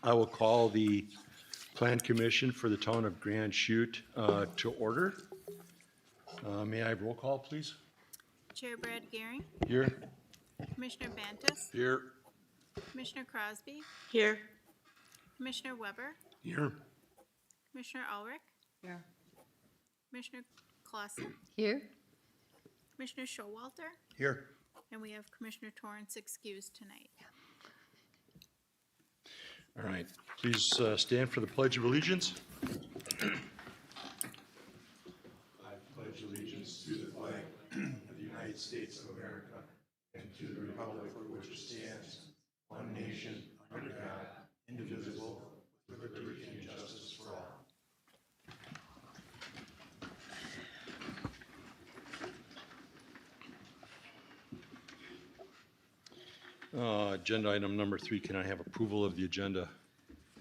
I will call the Plan Commission for the town of Grand Chute to order. May I have roll call, please? Chair Brad Gehring, Here. Commissioner Bantus, Here. Commissioner Crosby, Here. Commissioner Weber, Here. Commissioner Ulrich, Here. Commissioner Clausen, Here. Commissioner Showalter, Here. and we have Commissioner Torrance excused tonight. All right, please stand for the Pledge of Allegiance. I pledge allegiance to the flag of the United States of America and to the republic for which it stands, one nation, under God, indivisible, with liberty and justice for all. Agenda item number 3, can I have approval of the agenda?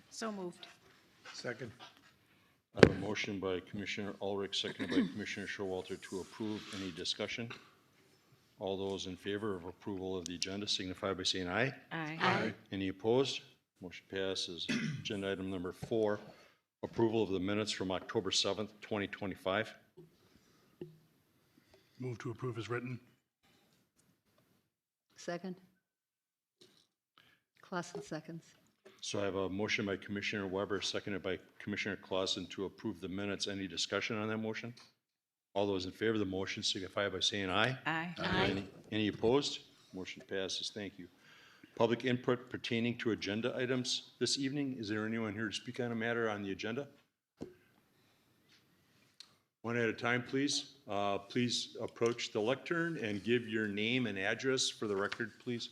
So moved. Second. I have a motion by Commissioner Ulrich, seconded by Commissioner Showalter to approve. Any discussion? All those in favor of approval of the agenda signify by saying aye. Aye. Any opposed? Motion passes. Agenda item number 4, approval of the minutes from October 7th, 2025. Move to approve as written. Second. Clausen seconds. So I have a motion by Commissioner Weber, seconded by Commissioner Clausen to approve the minutes. Any discussion on that motion? All those in favor of the motion signify by saying aye. Aye. Any opposed? Motion passes. Thank you. Public input pertaining to agenda items this evening. Is there anyone here to speak on a matter on the agenda? One at a time, please. Please approach the lectern and give your name and address for the record, please.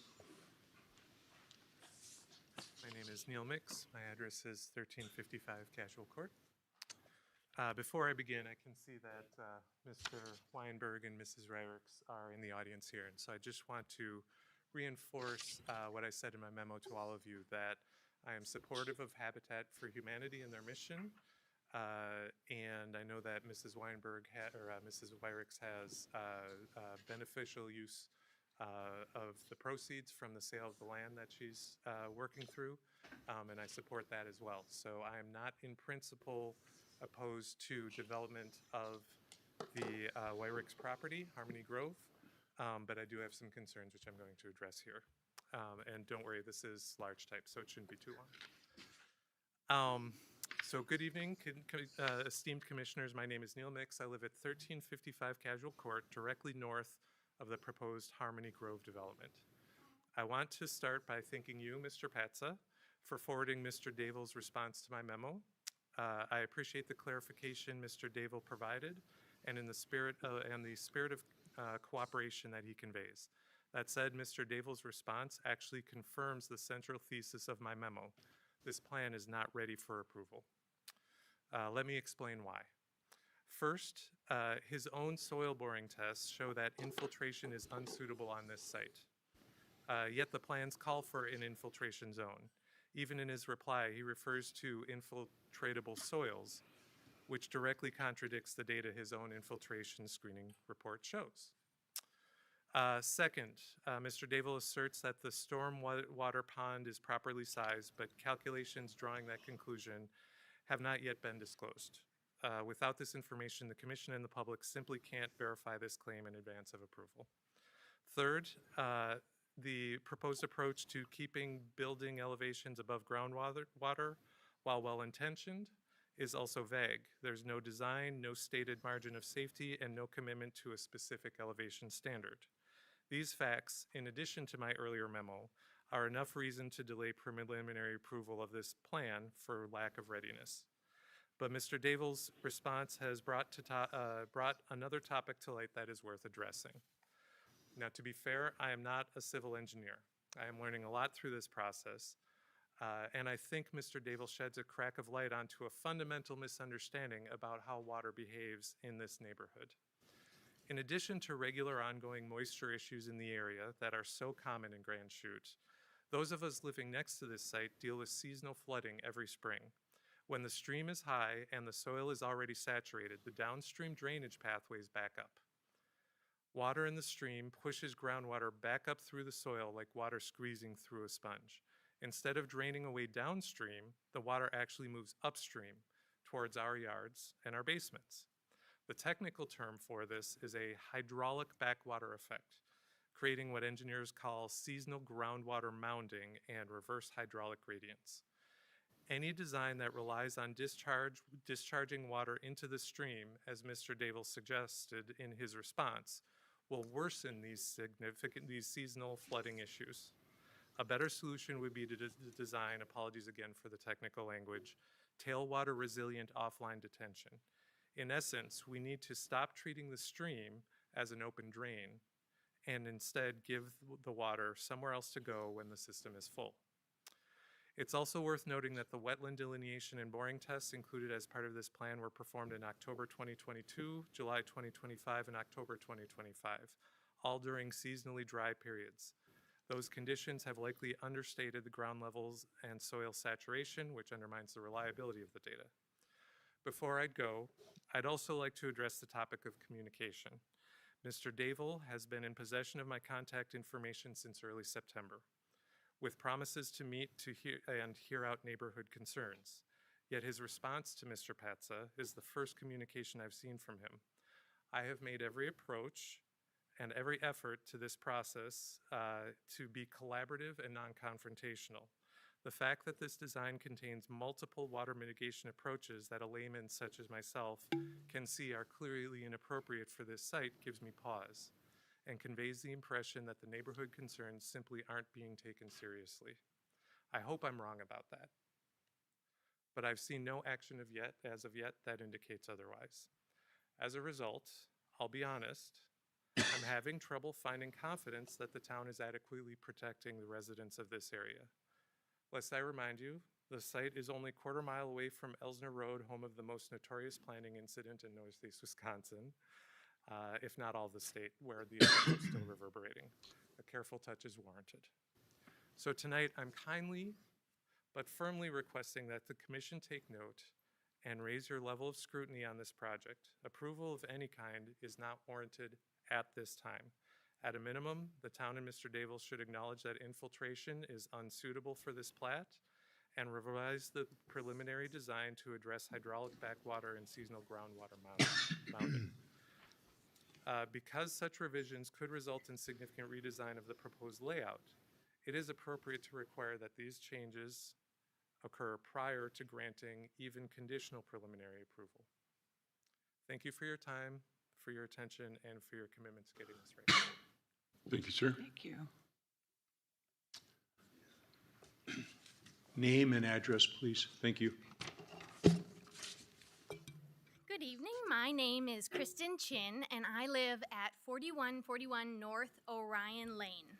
My name is Neil Mix. My address is 1355 Casual Court. Before I begin, I can see that Mr. Weinberg and Mrs. Ryricks are in the audience here, and so I just want to reinforce what I said in my memo to all of you, that I am supportive of Habitat for Humanity and their mission, and I know that Mrs. Weinberg Mrs. Ryricks has beneficial use of the proceeds from the sale of the land that she's working through, and I support that as well. So I am not in principle opposed to development of the Wyricks property, Harmony Grove, but I do have some concerns which I'm going to address here. And don't worry, this is large type, so it shouldn't be too long. So good evening, esteemed commissioners. My name is Neil Mix. I live at 1355 Casual Court, directly north of the proposed Harmony Grove development. I want to start by thanking you, Mr. Patza, for forwarding Mr. Davel's response to my memo. I appreciate the clarification Mr. Davel provided and in the spirit of cooperation that he conveys. That said, Mr. Davel's response actually confirms the central thesis of my memo. This plan is not ready for approval. Let me explain why. First, his own soil boring tests show that infiltration is unsuitable on this site. Yet the plans call for an infiltration zone. Even in his reply, he refers to infiltratable soils, which directly contradicts the data his own infiltration screening report shows. Second, Mr. Davel asserts that the storm water pond is properly sized, but calculations drawing that conclusion have not yet been disclosed. Without this information, the Commission and the public simply can't verify this claim in advance of approval. Third, the proposed approach to keeping building elevations above groundwater while well-intentioned is also vague. There's no design, no stated margin of safety, and no commitment to a specific elevation standard. These facts, in addition to my earlier memo, are enough reason to delay preliminary approval of this plan for lack of readiness. But Mr. Davel's response has brought another topic to light that is worth addressing. Now, to be fair, I am not a civil engineer. I am learning a lot through this process, and I think Mr. Davel sheds a crack of light onto a fundamental misunderstanding about how water behaves in this neighborhood. In addition to regular ongoing moisture issues in the area that are so common in Grand Chute, those of us living next to this site deal with seasonal flooding every spring. When the stream is high and the soil is already saturated, the downstream drainage pathways back up. Water in the stream pushes groundwater back up through the soil like water squeezing through a sponge. Instead of draining away downstream, the water actually moves upstream towards our yards and our basements. The technical term for this is a hydraulic backwater effect, creating what engineers call seasonal groundwater mounding and reverse hydraulic gradients. Any design that relies on discharging water into the stream, as Mr. Dable suggested in his response, will worsen these seasonal flooding issues. A better solution would be to design, apologies again for the technical language, tailwater resilient offline detention. In essence, we need to stop treating the stream as an open drain and instead give the water somewhere else to go when the system is full. It's also worth noting that the wetland delineation and boring tests included as part of this plan were performed in October 2022, July 2025, and October 2025, all during seasonally dry periods. Those conditions have likely understated the ground levels and soil saturation, which undermines the reliability of the data. Before I go, I'd also like to address the topic of communication. Mr. Dable has been in possession of my contact information since early September, with promises to meet and hear out neighborhood concerns. Yet his response to Mr. Patza is the first communication I've seen from him. I have made every approach and every effort to this process to be collaborative and non-confrontational. The fact that this design contains multiple water mitigation approaches that a layman such as myself can see are clearly inappropriate for this site gives me pause and conveys the impression that the neighborhood concerns simply aren't being taken seriously. I hope I'm wrong about that, but I've seen no action as of yet that indicates otherwise. As a result, I'll be honest, I'm having trouble finding confidence that the town is adequately protecting the residents of this area. Lest I remind you, the site is only a quarter mile away from Elsner Road, home of the most notorious planning incident in Northeast Wisconsin, if not all of the state, where the event is still reverberating. A careful touch is warranted. So tonight, I'm kindly but firmly requesting that the commission take note and raise your level of scrutiny on this project. Approval of any kind is not warranted at this time. At a minimum, the town and Mr. Dable should acknowledge that infiltration is unsuitable for this plat and revise the preliminary design to address hydraulic backwater and seasonal groundwater mounding. Because such revisions could result in significant redesign of the proposed layout, it is appropriate to require that these changes occur prior to granting even conditional preliminary approval. Thank you for your time, for your attention, and for your commitment to getting this right. Thank you, sir. Thank you. Name and address, please. Thank you. Good evening. My name is Kristen Chin, and I live at 4141 North Orion Lane.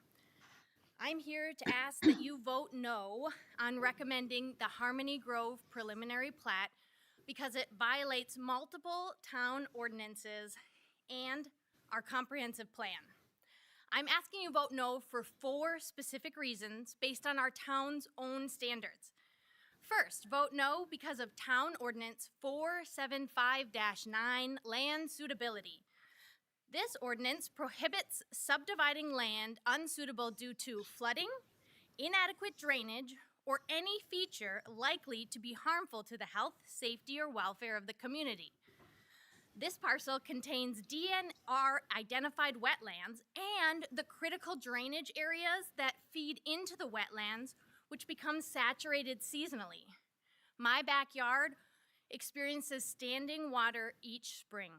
I'm here to ask that you vote no on recommending the Harmony Grove preliminary plat because it violates multiple town ordinances and our comprehensive plan. I'm asking you vote no for 4 specific reasons based on our town's own standards. First, vote no because of Town Ordinance 475-9, land suitability. This ordinance prohibits subdividing land unsuitable due to flooding, inadequate drainage, or any feature likely to be harmful to the health, safety, or welfare of the community. This parcel contains DNR identified wetlands and the critical drainage areas that feed into the wetlands, which become saturated seasonally. My backyard experiences standing water each spring.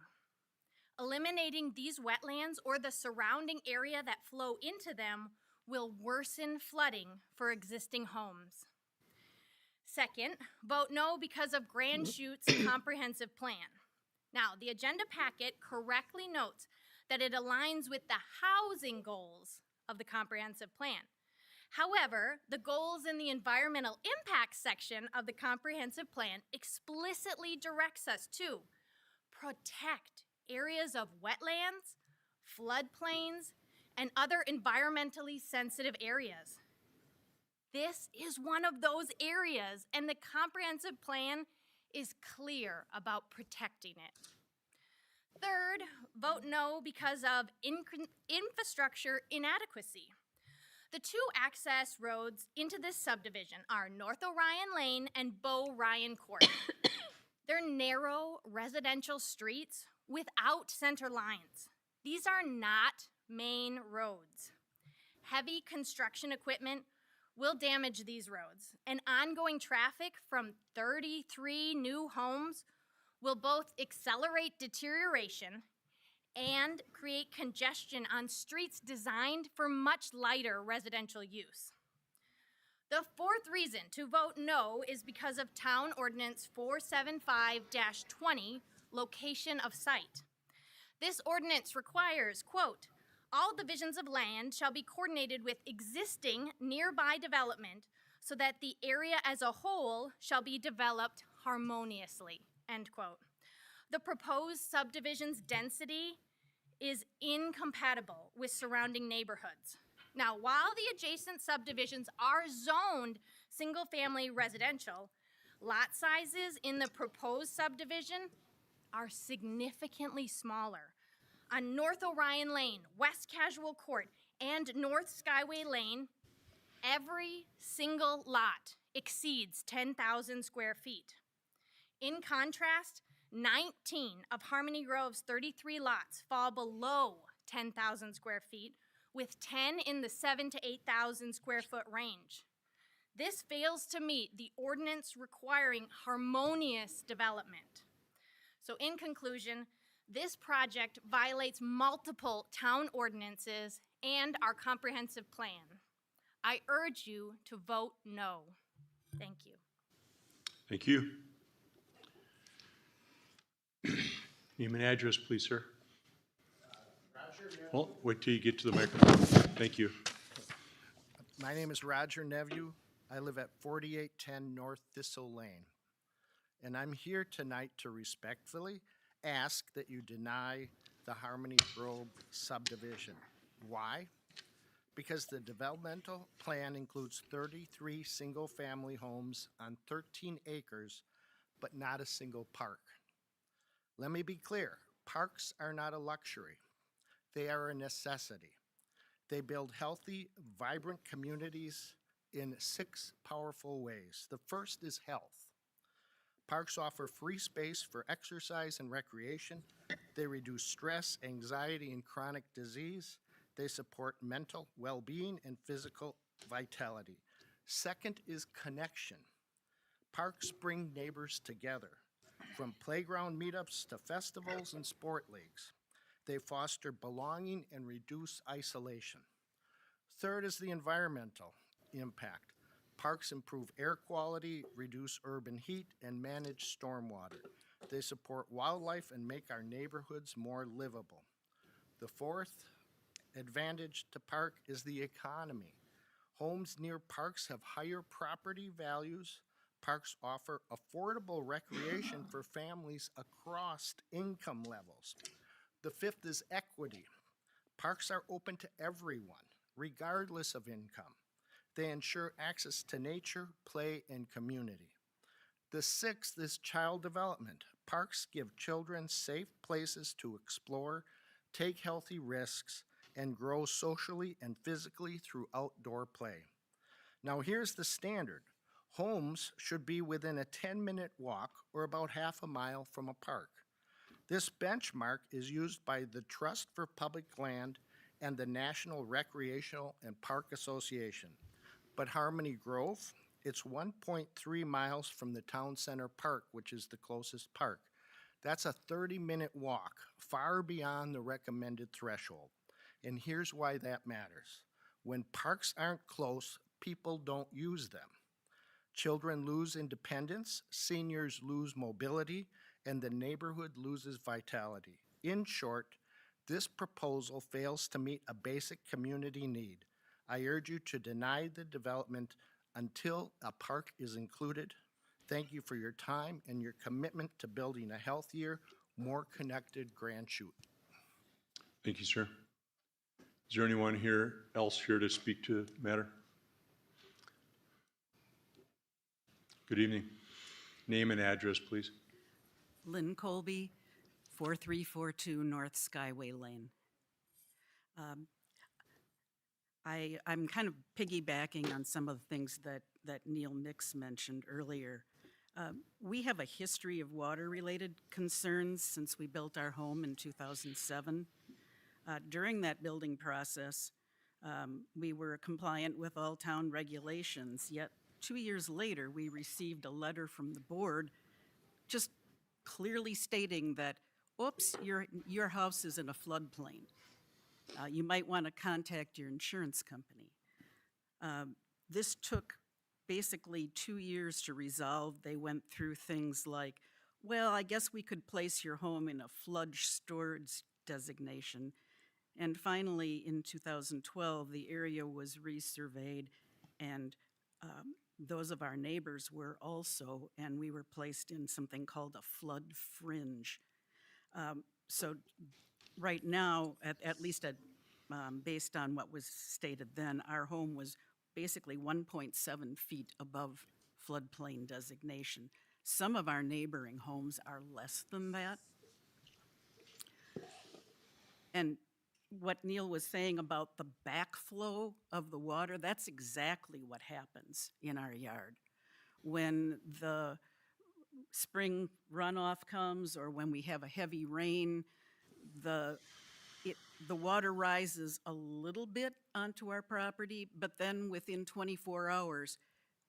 Eliminating these wetlands or the surrounding area that flow into them will worsen flooding for existing homes. Second, vote no because of Grand Chute's comprehensive plan. Now, the agenda packet correctly notes that it aligns with the housing goals of the comprehensive plan. However, the goals in the environmental impact section of the comprehensive plan explicitly directs us to protect areas of wetlands, floodplains, and other environmentally sensitive areas. This is one of those areas, and the comprehensive plan is clear about protecting it. Third, vote no because of infrastructure inadequacy. The two access roads into this subdivision are North Orion Lane and Bow Ryan Court. They're narrow residential streets without center lines. These are not main roads. Heavy construction equipment will damage these roads, and ongoing traffic from 33 new homes will both accelerate deterioration and create congestion on streets designed for much lighter residential use. The fourth reason to vote no is because of Town Ordinance 475-20, location of site. This ordinance requires, quote, all divisions of land shall be coordinated with existing nearby development so that the area as a whole shall be developed harmoniously, end quote. The proposed subdivision's density is incompatible with surrounding neighborhoods. Now, while the adjacent subdivisions are zoned single-family residential, lot sizes in the proposed subdivision are significantly smaller. On North Orion Lane, West Casual Court, and North Skyway Lane, every single lot exceeds 10,000 square feet. In contrast, 19 of Harmony Grove's 33 lots fall below 10,000 square feet, with 10 in the 7,000 to 8,000 square foot range. This fails to meet the ordinance requiring harmonious development. So in conclusion, this project violates multiple town ordinances and our comprehensive plan. I urge you to vote no. Thank you. Thank you. Name and address, please, sir. Well, wait till you get to the microphone. Thank you. My name is Roger Neveu. I live at 4810 North Thistle Lane. And I'm here tonight to respectfully ask that you deny the Harmony Grove subdivision. Why? Because the developmental plan includes 33 single-family homes on 13 acres, but not a single park. Let me be clear, parks are not a luxury. They are a necessity. They build healthy, vibrant communities in 6 powerful ways. The first is health. Parks offer free space for exercise and recreation. They reduce stress, anxiety, and chronic disease. They support mental well-being and physical vitality. Second is connection. Parks bring neighbors together, from playground meetups to festivals and sport leagues. They foster belonging and reduce isolation. Third is the environmental impact. Parks improve air quality, reduce urban heat, and manage stormwater. They support wildlife and make our neighborhoods more livable. The fourth advantage to park is the economy. Homes near parks have higher property values. Parks offer affordable recreation for families across income levels. The fifth is equity. Parks are open to everyone, regardless of income. They ensure access to nature, play, and community. The sixth is child development. Parks give children safe places to explore, take healthy risks, and grow socially and physically through outdoor play. Now here's the standard. Homes should be within a 10-minute walk or about half a mile from a park. This benchmark is used by the Trust for Public Land and the National Recreational and Park Association. But Harmony Grove, it's 1.3 miles from the Town Center Park, which is the closest park. That's a 30-minute walk, far beyond the recommended threshold. And here's why that matters. When parks aren't close, people don't use them. Children lose independence, seniors lose mobility, and the neighborhood loses vitality. In short, this proposal fails to meet a basic community need. I urge you to deny the development until a park is included. Thank you for your time and your commitment to building a healthier, more connected Grand Chute. Thank you, sir. Is there anyone else here to speak to the matter? Good evening. Name and address, please. Lynn Colby, 4342 North Skyway Lane. I'm kind of piggybacking on some of the things that Neil Nix mentioned earlier. We have a history of water-related concerns since we built our home in 2007. During that building process, we were compliant with all town regulations, yet 2 years later, we received a letter from the board just clearly stating that, oops, your house is in a floodplain. You might want to contact your insurance company. This took basically 2 years to resolve. They went through things like, well, I guess we could place your home in a flood storage designation. And finally, in 2012, the area was resurveyed, and those of our neighbors were also, and we were placed in something called a flood fringe. So right now, at least based on what was stated then, our home was basically 1.7 feet above floodplain designation. Some of our neighboring homes are less than that. And what Neil was saying about the backflow of the water, that's exactly what happens in our yard. When the spring runoff comes or when we have a heavy rain, the water rises a little bit onto our property, but then within 24 hours,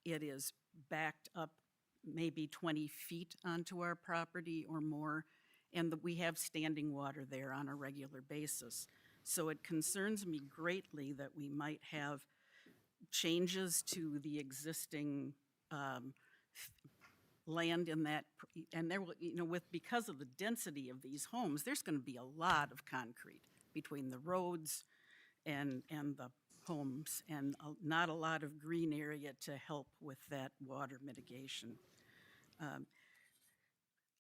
it is backed up maybe 20 feet onto our property or more, and we have standing water there on a regular basis. So it concerns me greatly that we might have changes to the existing land in that, and there will, because of the density of these homes, there's going to be a lot of concrete between the roads and the homes, and not a lot of green area to help with that water mitigation.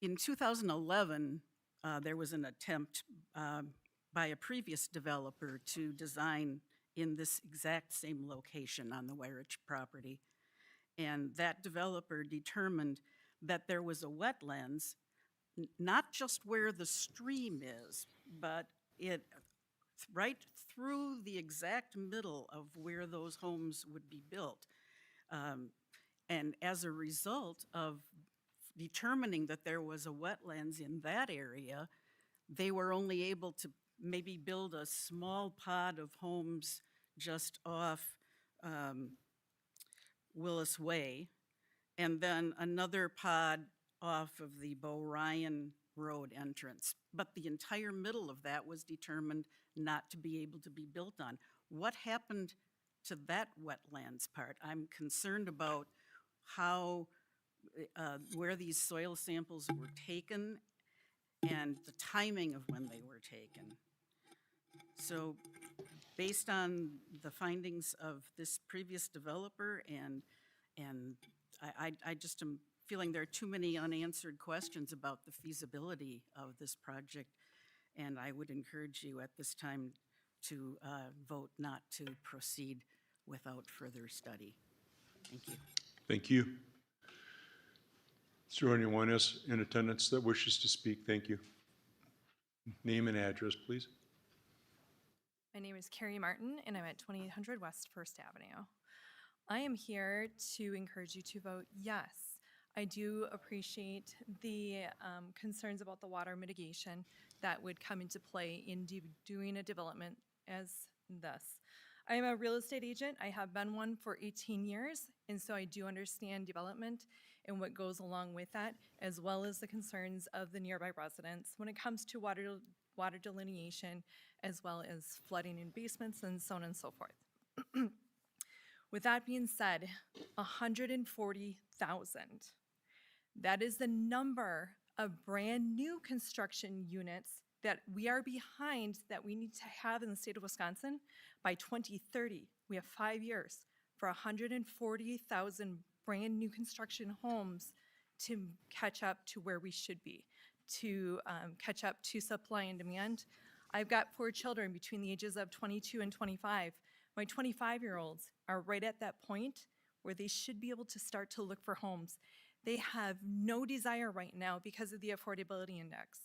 In 2011, there was an attempt by a previous developer to design in this exact same location on the Weirich property. And that developer determined that there was a wetlands, not just where the stream is, but right through the exact middle of where those homes would be built. And as a result of determining that there was a wetlands in that area, they were only able to maybe build a small pod of homes just off Willis Way, and then another pod off of the Bo Ryan Road entrance. But the entire middle of that was determined not to be able to be built on. What happened to that wetlands part? I'm concerned about how, where these soil samples were taken and the timing of when they were taken. So based on the findings of this previous developer, and I just am feeling there are too many unanswered questions about the feasibility of this project, and I would encourage you at this time to vote not to proceed without further study. Thank you. Thank you. Is there anyone else in attendance that wishes to speak? Thank you. Name and address, please. My name is Carrie Martin, and I'm at 2800 West First Avenue. I am here to encourage you to vote yes. I do appreciate the concerns about the water mitigation that would come into play in doing a development as this. I am a real estate agent. I have been one for 18 years, and so I do understand development and what goes along with that, as well as the concerns of the nearby residents when it comes to water delineation, as well as flooding in basements and so on and so forth. With that being said, 140,000. That is the number of brand new construction units that we are behind that we need to have in the state of Wisconsin by 2030. We have 5 years for 140,000 brand new construction homes to catch up to where we should be, to catch up to supply and demand. I've got 4 children between the ages of 22 and 25. My 25-year-olds are right at that point where they should be able to start to look for homes. They have no desire right now because of the affordability index.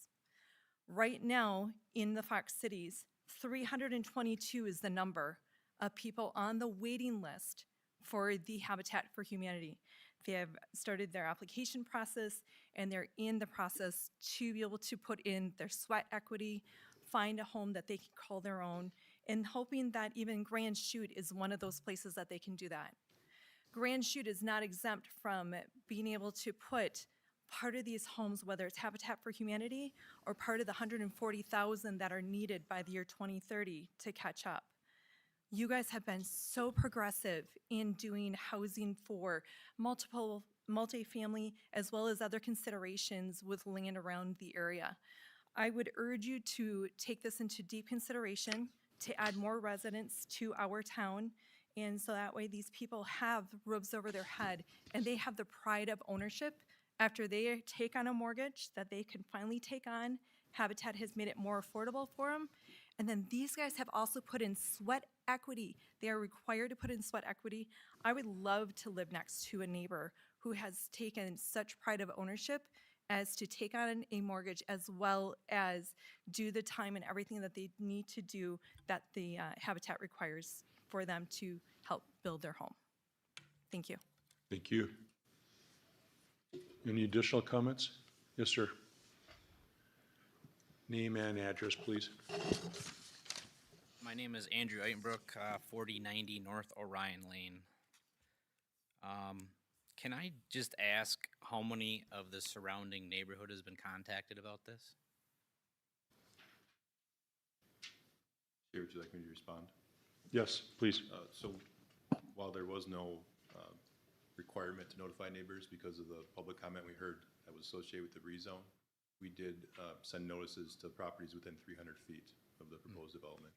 Right now in the Fox cities, 322 is the number of people on the waiting list for the Habitat for Humanity. They have started their application process, and they're in the process to be able to put in their sweat equity, find a home that they can call their own, and hoping that even Grand Chute is one of those places that they can do that. Grand Chute is not exempt from being able to put part of these homes, whether it's Habitat for Humanity or part of the 140,000 that are needed by the year 2030 to catch up. You guys have been so progressive in doing housing for multifamily, as well as other considerations with land around the area. I would urge you to take this into deep consideration, to add more residents to our town, and so that way these people have roofs over their head and they have the pride of ownership after they take on a mortgage that they can finally take on. Habitat has made it more affordable for them. And then these guys have also put in sweat equity. They are required to put in sweat equity. I would love to live next to a neighbor who has taken such pride of ownership as to take on a mortgage as well as do the time and everything that they need to do that the Habitat requires for them to help build their home. Thank you. Thank you. Any additional comments? Yes, sir. Name and address, please. My name is Andrew Eitenbrook, 4090 North Orion Lane. Can I just ask how many of the surrounding neighborhood has been contacted about this? Chair, would you like me to respond? Yes, please. So while there was no requirement to notify neighbors because of the public comment we heard that was associated with the rezone, we did send notices to properties within 300 feet of the proposed development.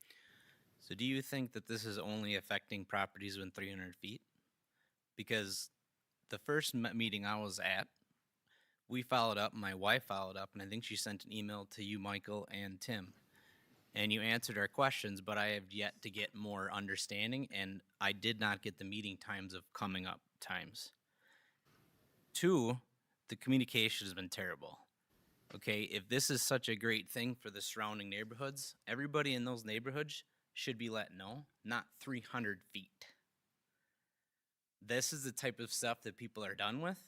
So do you think that this is only affecting properties within 300 feet? Because the first meeting I was at, we followed up, my wife followed up, and I think she sent an email to you, Michael, and Tim. And you answered our questions, but I have yet to get more understanding, and I did not get the meeting times of coming up times. 2, the communication has been terrible. Okay, if this is such a great thing for the surrounding neighborhoods, everybody in those neighborhoods should be let know, not 300 feet. This is the type of stuff that people are done with.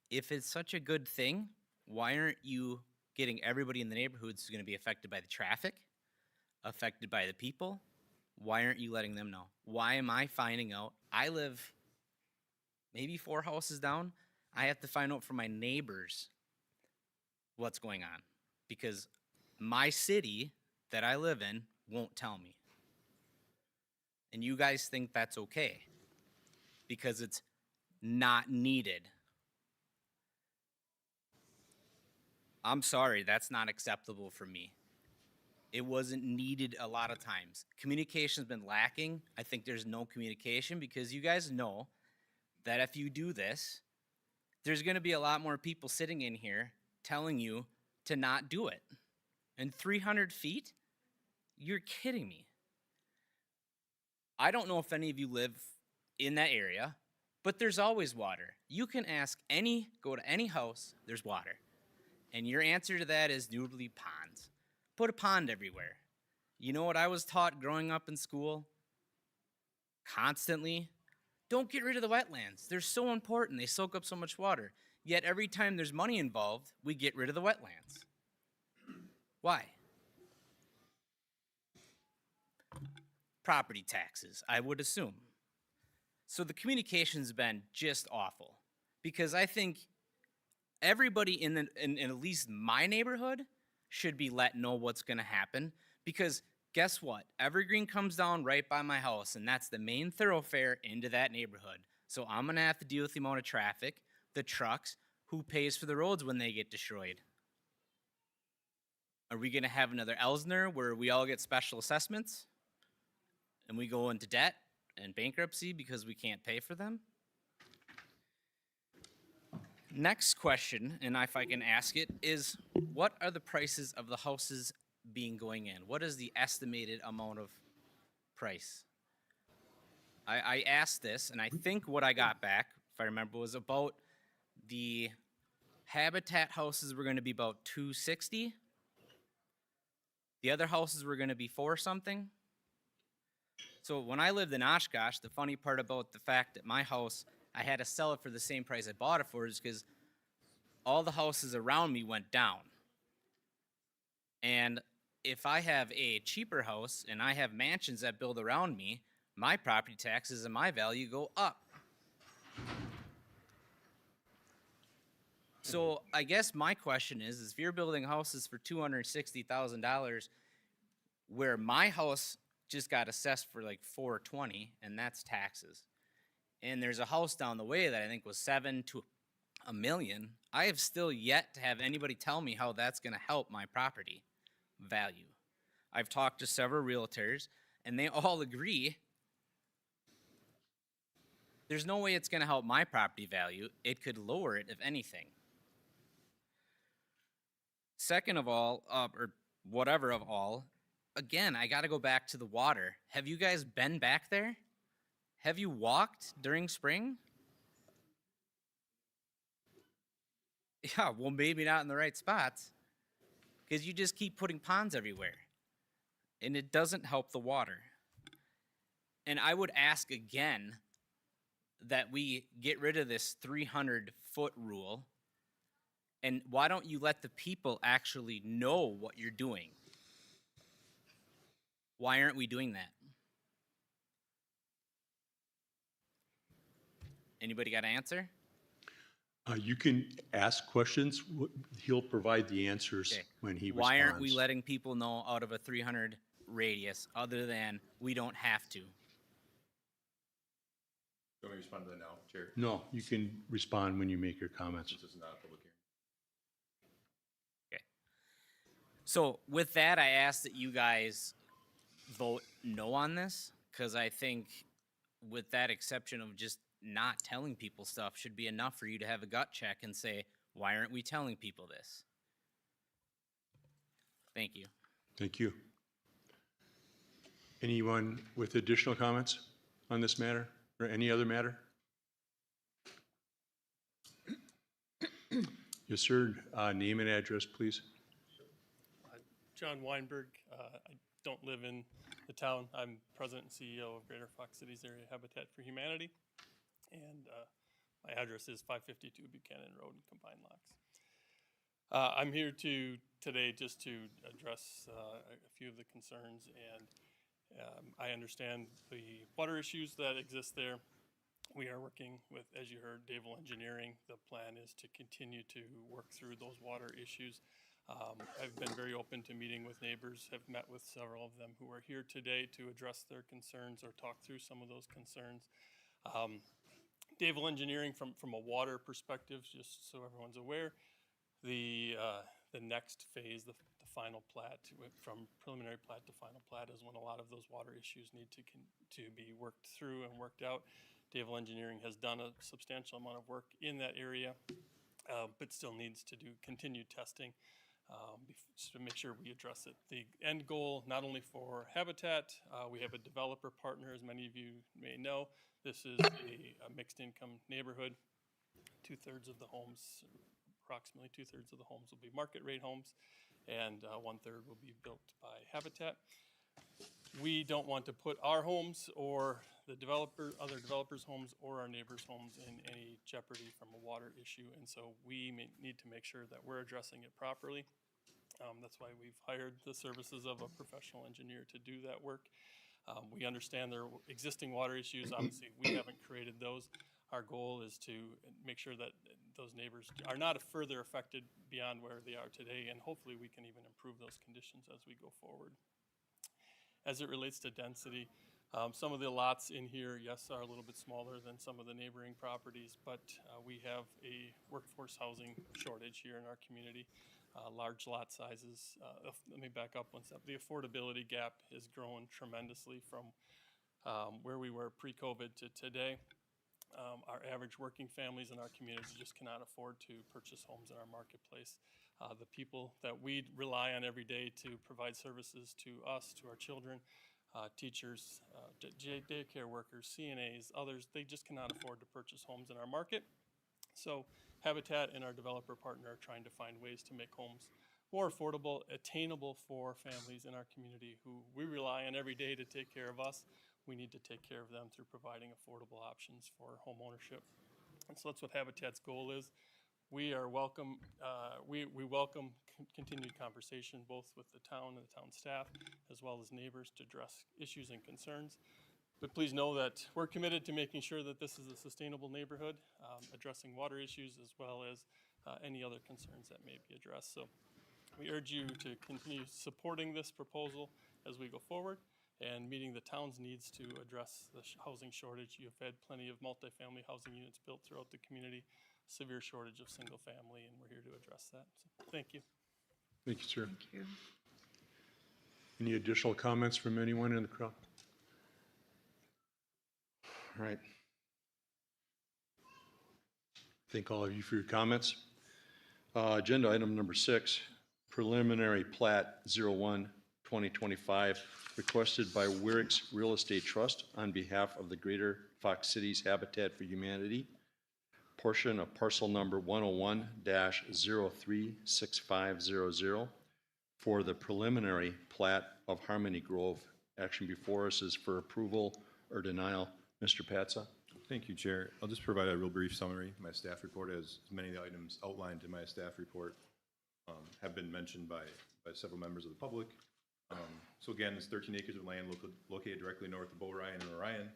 If it's such a good thing, why aren't you getting everybody in the neighborhoods who's going to be affected by the traffic, affected by the people? Why aren't you letting them know? Why am I finding out? I live maybe 4 houses down. I have to find out from my neighbors what's going on because my city that I live in won't tell me. And you guys think that's okay because it's not needed. I'm sorry, that's not acceptable for me. It wasn't needed a lot of times. Communication's been lacking. I think there's no communication because you guys know that if you do this, there's going to be a lot more people sitting in here telling you to not do it. And 300 feet? You're kidding me. I don't know if any of you live in that area, but there's always water. You can go to any house, there's water. And your answer to that is notably ponds. Put a pond everywhere. You know what I was taught growing up in school? Constantly, don't get rid of the wetlands. They're so important. They soak up so much water. Yet every time there's money involved, we get rid of the wetlands. Why? Property taxes, I would assume. So the communication's been just awful because I think everybody in at least my neighborhood should be let know what's going to happen because guess what? Evergreen comes down right by my house, and that's the main thoroughfare into that neighborhood. So I'm going to have to deal with the amount of traffic, the trucks, who pays for the roads when they get destroyed. Are we going to have another Elsner where we all get special assessments and we go into debt and bankruptcy because we can't pay for them? Next question, and if I can ask it, is what are the prices of the houses being going in? What is the estimated amount of price? I asked this, and I think what I got back, if I remember, was about the Habitat houses were going to be about $260. The other houses were going to be $4 something. So when I lived in Oshkosh, the funny part about the fact that my house, I had to sell it for the same price I bought it for is because all the houses around me went down. And if I have a cheaper house and I have mansions that build around me, my property taxes and my value go up. So I guess my question is if you're building houses for $260,000, where my house just got assessed for like $420,000, and that's taxes, and there's a house down the way that I think was $7 to $1 million, I have still yet to have anybody tell me how that's going to help my property value. I've talked to several realtors, and they all agree there's no way it's going to help my property value. It could lower it, if anything. Second of all, or whatever of all, again, I got to go back to the water. Have you guys been back there? Have you walked during spring? Yeah, well, maybe not in the right spots, because you just keep putting ponds everywhere, and it doesn't help the water. And I would ask again that we get rid of this 300-foot rule, and why don't you let the people actually know what you're doing? Why aren't we doing that? Anybody got an answer? You can ask questions. He'll provide the answers Okay. when he responds. Why aren't we letting people know out of a 300 radius other than we don't have to? Do you want me to respond to that now, Chair? No, you can respond when you make your comments. Since this is not a public hearing. Okay. So with that, I ask that you guys vote no on this, because I think with that exception of just not telling people stuff should be enough for you to have a gut check and say, why aren't we telling people this? Thank you. Thank you. Anyone with additional comments on this matter or any other matter? Yes, sir. Name and address, please. John Weinberg. I don't live in the town. I'm president and CEO of Greater Fox Cities Area Habitat for Humanity. And my address is 552 Buchanan Road in Combined Locks. I'm here today just to address a few of the concerns, and I understand the water issues that exist there. We are working with, as you heard, Dable Engineering. The plan is to continue to work through those water issues. I've been very open to meeting with neighbors, have met with several of them who are here today to address their concerns or talk through some of those concerns. Dable Engineering, from a water perspective, just so everyone's aware, the next phase, the final plat, from preliminary plat to final plat, is when a lot of those water issues need to be worked through and worked out. Dable Engineering has done a substantial amount of work in that area, but still needs to do continued testing to make sure we address it. The end goal, not only for Habitat, we have a developer partner, as many of you may know. This is a mixed income neighborhood. Approximately two-thirds of the homes will be market rate homes, and 1/3 will be built by Habitat. We don't want to put our homes or the other developers' homes or our neighbors' homes in any jeopardy from a water issue, and so we need to make sure that we're addressing it properly. That's why we've hired the services of a professional engineer to do that work. We understand there are existing water issues. Obviously, we haven't created those. Our goal is to make sure that those neighbors are not further affected beyond where they are today, and hopefully we can even improve those conditions as we go forward. As it relates to density, some of the lots in here, yes, are a little bit smaller than some of the neighboring properties, but we have a workforce housing shortage here in our community. Large lot sizes. Let me back up one step. The affordability gap has grown tremendously from where we were pre-COVID to today. Our average working families in our community just cannot afford to purchase homes in our marketplace. The people that we rely on every day to provide services to us, to our children, teachers, daycare workers, CNAs, others, they just cannot afford to purchase homes in our market. So Habitat and our developer partner are trying to find ways to make homes more affordable, attainable for families in our community who we rely on every day to take care of us. we need to take care of them through providing affordable options for home ownership. And so that's what Habitat's goal is. We are welcome, we welcome continued conversation both with the town and the town staff, as well as neighbors to address issues and concerns. But please know that we're committed to making sure that this is a sustainable neighborhood, addressing water issues as well as any other concerns that may be addressed. So we urge you to continue supporting this proposal as we go forward and meeting the town's needs to address the housing shortage. You've had plenty of multifamily housing units built throughout the community, severe shortage of single family, and we're here to address that. So thank you. Thank you, sir. Thank you. Any additional comments from anyone in the crowd? All right. Thank all of you for your comments. Agenda item number 6, preliminary plat 01-2025, requested by Wierix Real Estate Trust on behalf of the Greater Fox Cities Habitat for Humanity, portion of parcel number 101-036500 for the preliminary plat of Harmony Grove. Action before us is for approval or denial. Mr. Patsa? Thank you, Chair. I'll just provide a real brief summary. My staff report, as many of the items outlined in my staff report have been mentioned by several members of the public. So again, it's 13 acres of land located directly north of Orion and Orion.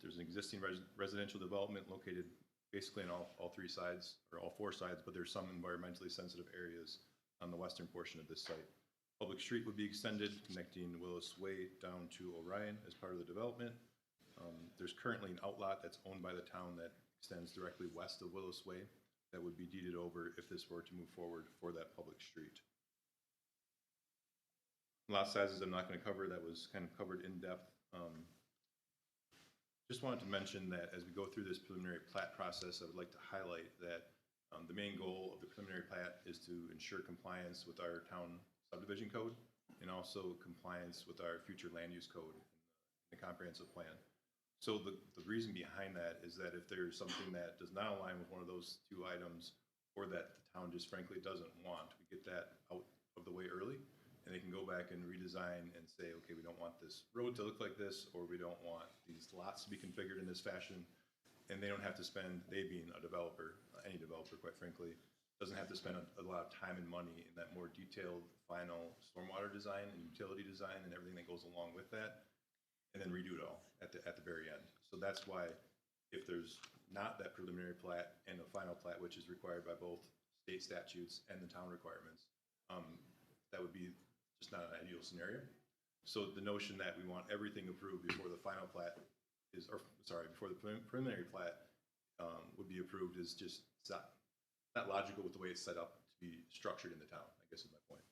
There's an existing residential development located basically on all 3 sides, or all 4 sides, but there's some environmentally sensitive areas on the western portion of this site. Public street would be extended, connecting Willis Way down to Orion as part of the development. There's currently an outlot that's owned by the town that extends directly west of Willis Way that would be deeded over if this were to move forward for that public street. Lot sizes I'm not going to cover, that was kind of covered in depth. Just wanted to mention that as we go through this preliminary plat process, I would like to highlight that the main goal of the preliminary plat is to ensure compliance with our town subdivision code and also compliance with our future land use code in the comprehensive plan. So the reason behind that is that if there's something that does not align with one of those 2 items, or that the town just frankly doesn't want, we get that out of the way early, and they can go back and redesign and say, okay, we don't want this road to look like this, or we don't want these lots to be configured in this fashion, and they don't have to spend, they being a developer, any developer quite frankly, doesn't have to spend a lot of time and money in that more detailed final stormwater design and utility design and everything that goes along with that, and then redo it all at the very end. So that's why if there's not that preliminary plat and a final plat, which is required by both state statutes and the town requirements, that would be just not an ideal scenario. So the notion that we want everything approved before the final plat is, or sorry, before the preliminary plat would be approved is just not logical with the way it's set up to be structured in the town, I guess is my point.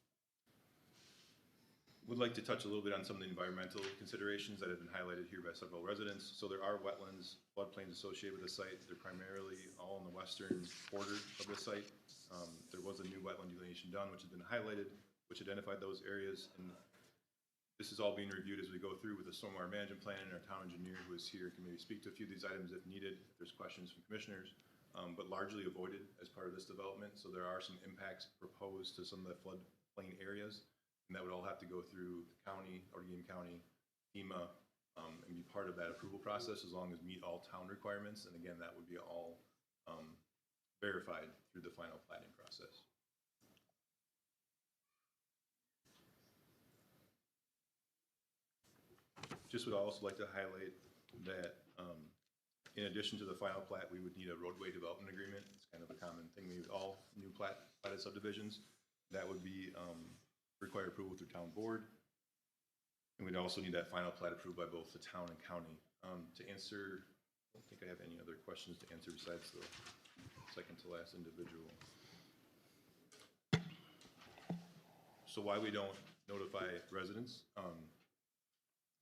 Would like to touch a little bit on some of the environmental considerations that have been highlighted here by several residents. So there are wetlands, floodplains associated with the site. They're primarily all on the western border of the site. There was a new wetland delineation done, which has been highlighted, which identified those areas. And this is all being reviewed as we go through with the stormwater management plan, and our town engineer who is here can maybe speak to a few of these items if needed, if there's questions from commissioners, but largely avoided as part of this development. So there are some impacts proposed to some of the floodplain areas. And that would all have to go through the county, Oregon County, FEMA, and be part of that approval process as long as meet all town requirements. And again, that would be all verified through the final planning process. Just would also like to highlight that in addition to the final plat, we would need a roadway development agreement. It's kind of a common thing with all new platted subdivisions. That would be require approval through town board. And we'd also need that final plat approved by both the town and county. To answer, I don't think I have any other questions to answer besides the second to last individual. So why we don't notify residents?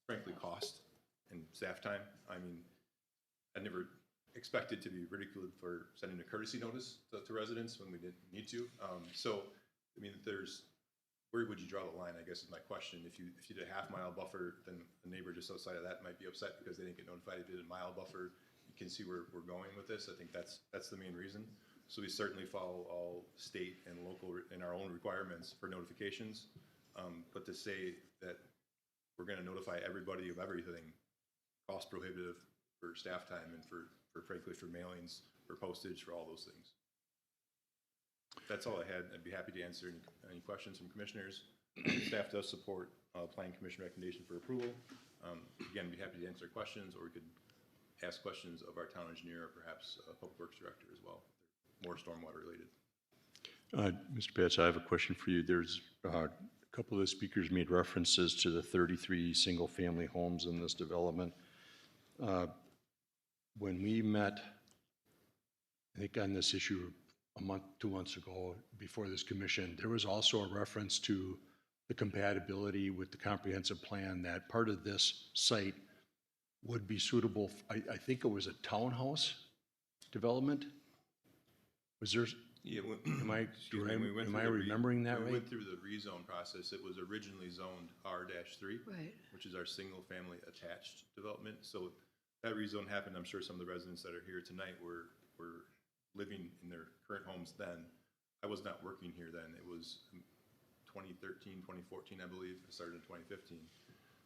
Frankly, cost and staff time. I mean, I never expected to be ridiculed for sending a courtesy notice to residents when we didn't need to. So, I mean, where would you draw the line, I guess is my question. If you did a half-mile buffer, then a neighbor just outside of that might be upset because they didn't get notified. If you did a mile buffer, you can see where we're going with this. I think that's the main reason. So we certainly follow all state and local and our own requirements for notifications. But to say that we're going to notify everybody of everything, cost prohibitive for staff time and for frankly, for mailings, for postage, for all those things. That's all I had. I'd be happy to answer any questions from commissioners. Staff does support Planning Commission recommendation for approval. Again, be happy to answer questions, or we could ask questions of our town engineer or perhaps Public Works Director as well, more stormwater related. Mr. Patch, I have a question for you. There's a couple of the speakers made references to the 33 single-family homes in this development. When we met, I think on this issue a month, 2 months ago, before this commission, there was also a reference to the compatibility with the comprehensive plan, that part of this site would be suitable. I think it was a townhouse development. Was there? Yeah, Am I remembering that right? We went through the rezone process. It was originally zoned R-3, Right. which is our single-family attached development. So that rezone happened. I'm sure some of the residents that are here tonight were living in their current homes then. I was not working here then. It was 2013, 2014, I believe. I started in 2015.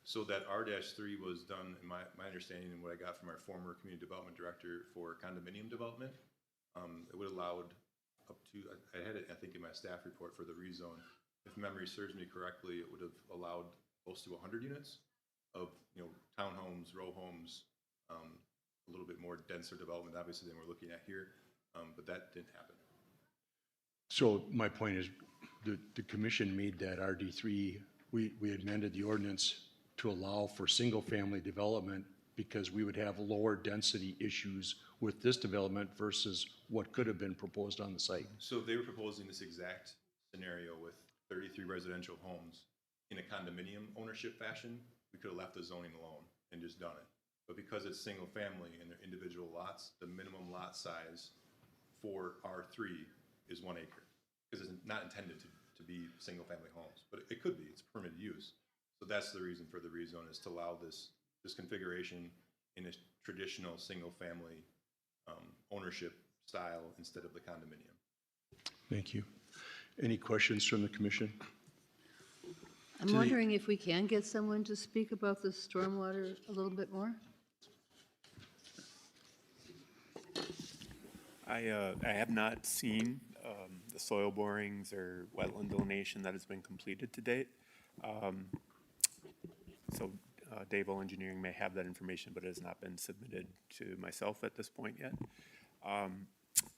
So that R-3 was done, in my understanding and what I got from our former community development director, for condominium development. It would have allowed up to, I had it, I think, in my staff report for the rezone. If memory serves me correctly, it would have allowed close to 100 units of, townhomes, row homes, a little bit more denser development, obviously, than we're looking at here, but that didn't happen. So my point is, the commission made that RD3, we amended the ordinance to allow for single-family development because we would have lower density issues with this development versus what could have been proposed on the site. So they were proposing this exact scenario with 33 residential homes in a condominium ownership fashion. We could have left the zoning alone and just done it. But because it's single family and they're individual lots, the minimum lot size for R3 is 1 acre, because it's not intended to be single family homes, but it could be. It's permitted use. So that's the reason for the rezone, is to allow this configuration in a traditional single family ownership style instead of the condominium. Thank you. Any questions from the commission? I'm wondering if we can get someone to speak about the stormwater a little bit more? I have not seen the soil borings or wetland delineation that has been completed to date. So Davo Engineering may have that information, but it has not been submitted to myself at this point yet.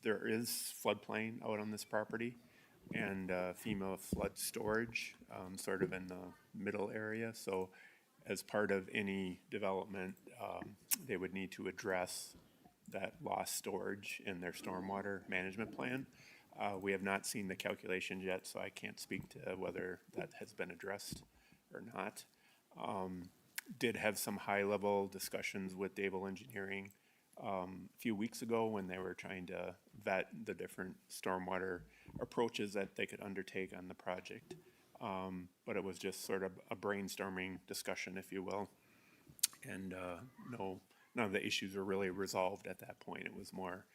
There is floodplain out on this property and FEMA flood storage sort of in the middle area. So as part of any development, they would need to address that lost storage in their stormwater management plan. We have not seen the calculations yet, so I can't speak to whether that has been addressed or not. Did have some high-level discussions with Davo Engineering a few weeks ago when they were trying to vet the different stormwater approaches that they could undertake on the project. But it was just sort of a brainstorming discussion, if you will. And none of the issues were really resolved at that point. It was more,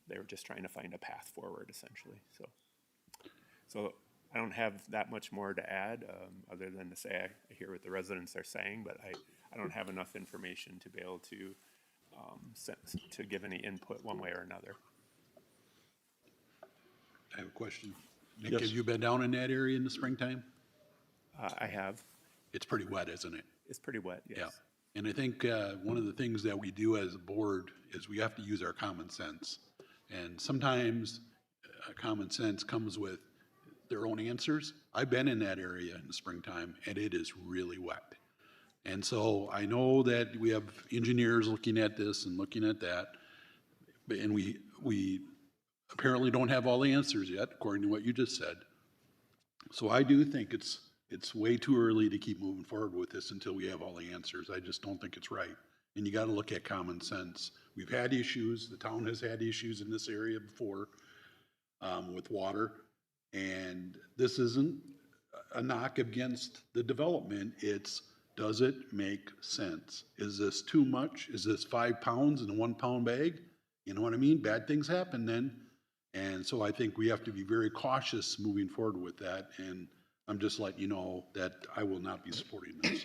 they were just trying to find a path forward, essentially. So I don't have that much more to add, other than to say I hear what the residents are saying, but I don't have enough information to be able to give any input one way or another. I have a question. Nick, Yes. have you been down in that area in the springtime? I have. It's pretty wet, isn't it? It's pretty wet, yes. Yeah. And I think one of the things that we do as a board is we have to use our common sense. And sometimes common sense comes with their own answers. I've been in that area in the springtime, and it is really wet. And so I know that we have engineers looking at this and looking at that, and we apparently don't have all the answers yet, according to what you just said. So I do think it's way too early to keep moving forward with this until we have all the answers. I just don't think it's right. And you got to look at common sense. We've had issues. The town has had issues in this area before with water. And this isn't a knock against the development. It's, does it make sense? Is this too much? Is this 5 pounds in a 1 pound bag? You know what I mean? Bad things happen then. And so I think we have to be very cautious moving forward with that. And I'm just letting you know that I will not be supporting this.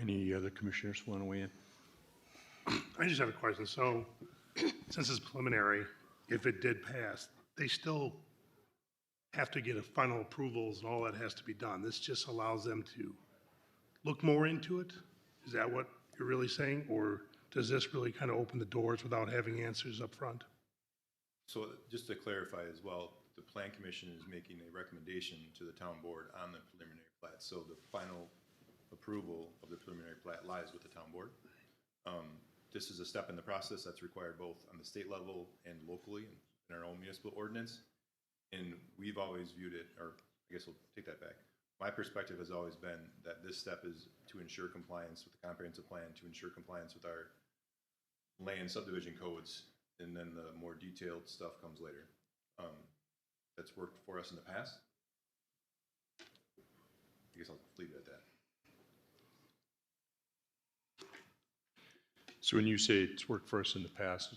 Any other commissioners want to weigh in? I just have a question. So, since it's preliminary, if it did pass, they still have to get a final approvals and all that has to be done. This just allows them to look more into it? Is that what you're really saying? Or does this really kind of open the doors without having answers up front? So just to clarify as well, the Plan Commission is making a recommendation to the town board on the preliminary plat. So the final approval of the preliminary plat lies with the town board. This is a step in the process that's required both on the state level and locally in our own municipal ordinance. And we've always viewed it, or I guess we'll take that back. My perspective has always been that this step is to ensure compliance with the comprehensive plan, to ensure compliance with our land subdivision codes, and then the more detailed stuff comes later. That's worked for us in the past. I guess I'll leave it at that. So when you say it's worked for us in the past,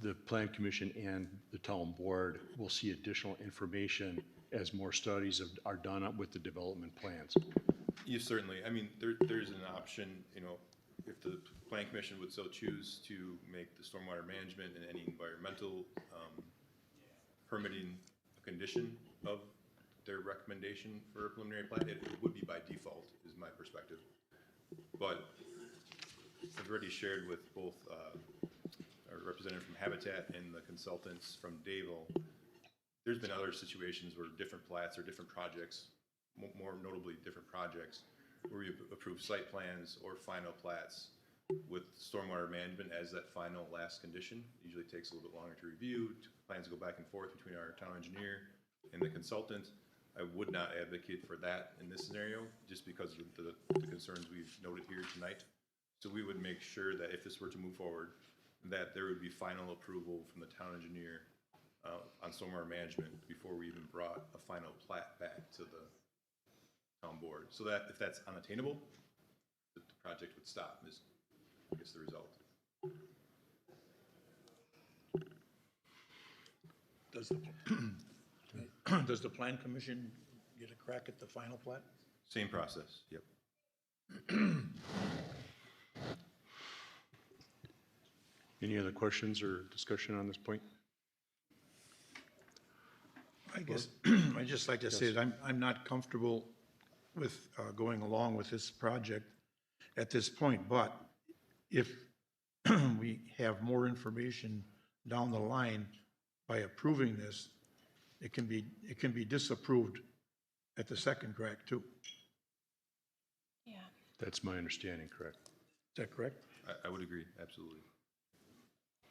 the Plan Commission and the town board will see additional information as more studies are done with the development plans? You certainly, I mean, there's an option, you know, if the Plan Commission would so choose to make the stormwater management and any environmental permitting a condition of their recommendation for a preliminary plat, it would be by default, is my perspective. But I've already shared with both our representative from Habitat and the consultants from Dayville. There's been other situations where different plats or different projects, more notably different projects, where we approve site plans or final plats with stormwater management as that final last condition. It usually takes a little bit longer to review. Plans go back and forth between our town engineer and the consultant. I would not advocate for that in this scenario, just because of the concerns we've noted here tonight. So we would make sure that if this were to move forward, that there would be final approval from the town engineer on stormwater management before we even brought a final plat back to the town board. So that if that's unattainable, the project would stop, is I guess the result. Does the Plan Commission get a crack at the final plat? Same process, yep. Any other questions or discussion on this point? I guess, I'd just like to say that I'm not comfortable with going along with this project at this point, but if we have more information down the line by approving this, it can be disapproved at the second crack too. Yeah. That's my understanding, correct? Is that correct? I would agree, absolutely.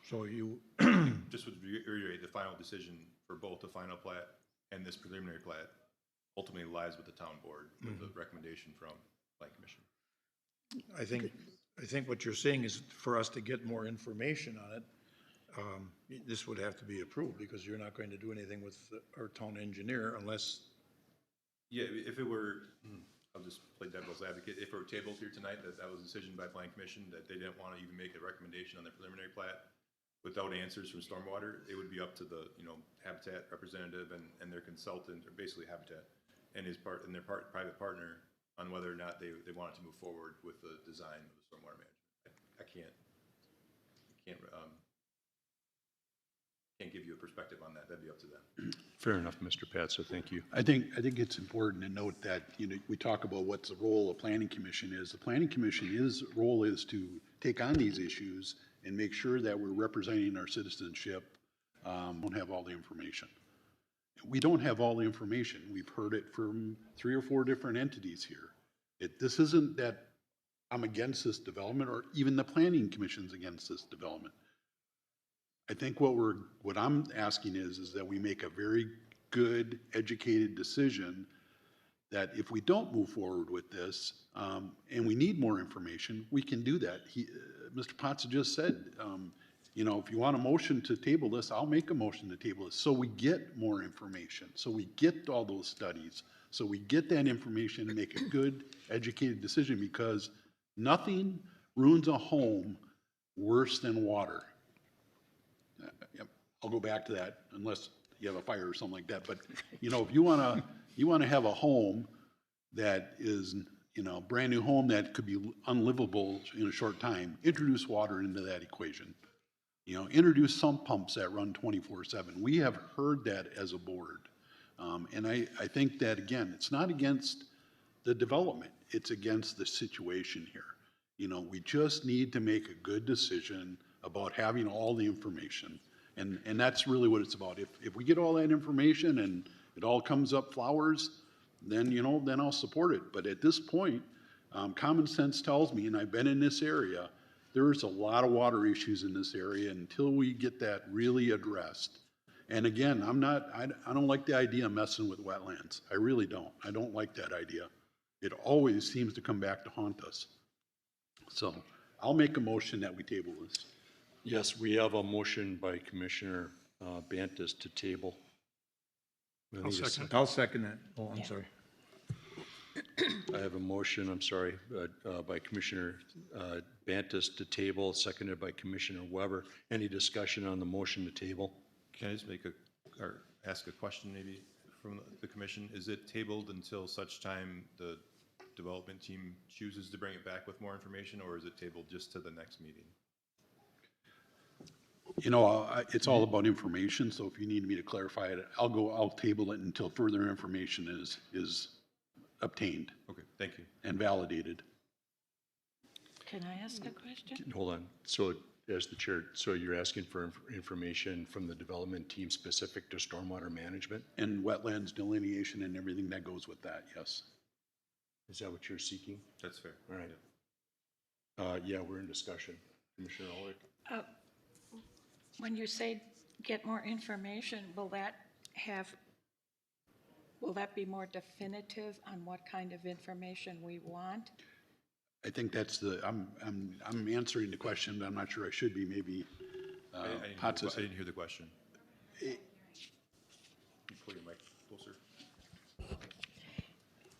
So you just would reiterate the final decision for both the final plat and this preliminary plat ultimately lies with the town board with the recommendation from Plan Commission. I think what you're saying is for us to get more information on it, this would have to be approved because you're not going to do anything with our town engineer unless. Yeah, if it were, I'll just play devil's advocate. If it were tabled here tonight, that was a decision by Plan Commission that they didn't want to even make a recommendation on the preliminary plat without answers from stormwater, it would be up to the, Habitat representative and their consultant, or basically Habitat, and their private partner on whether or not they wanted to move forward with the design of the stormwater management. I can't give you a perspective on that. That'd be up to them. Fair enough, Mr. Patso, thank you. I think it's important to note that, we talk about what the role of Planning Commission is. The Planning Commission's role is to take on these issues and make sure that we're representing our citizenship. Don't have all the information. We don't have all the information. We've heard it from 3 or 4 different entities here. This isn't that I'm against this development or even the Planning Commission's against this development. I think what I'm asking is that we make a very good, educated decision that if we don't move forward with this, and we need more information, we can do that. Mr. Potts just said, if you want a motion to table this, I'll make a motion to table this, so we get more information, so we get all those studies, so we get that information and make a good, educated decision, because nothing ruins a home worse than water. I'll go back to that unless you have a fire or something like that. But, if you want to have a home that is, brand-new home that could be unlivable in a short time, introduce water into that equation. Introduce sump pumps that run 24/7. We have heard that as a board. And I think that, again, it's not against the development, it's against the situation here. We just need to make a good decision about having all the information. And that's really what it's about. If we get all that information and it all comes up flowers, then, then I'll support it. But at this point, common sense tells me, and I've been in this area, there's a lot of water issues in this area until we get that really addressed. And again, I don't like the idea of messing with wetlands. I really don't. I don't like that idea. It always seems to come back to haunt us. So I'll make a motion that we table this. Yes, we have a motion by Commissioner Bantis to table. I'll second that. Oh, I'm sorry. I have a motion, by Commissioner Bantis to table, seconded by Commissioner Weber. Any discussion on the motion to table? Can I just ask a question maybe from the commission? Is it tabled until such time the development team chooses to bring it back with more information, or is it tabled just to the next meeting? It's all about information, so if you need me to clarify it, I'll table it until further information is obtained. Okay, thank you. And validated. Can I ask a question? Hold on. So as the chair, so you're asking for information from the development team specific to stormwater management? And wetlands delineation and everything that goes with that, yes. Is that what you're seeking? That's fair. All right. Yeah, we're in discussion. Commissioner Ulrich? When you say get more information, will that be more definitive on what kind of information we want? I think that's I'm answering the question, but I'm not sure I should be. Maybe. I didn't hear the question. Can you pull your mic closer?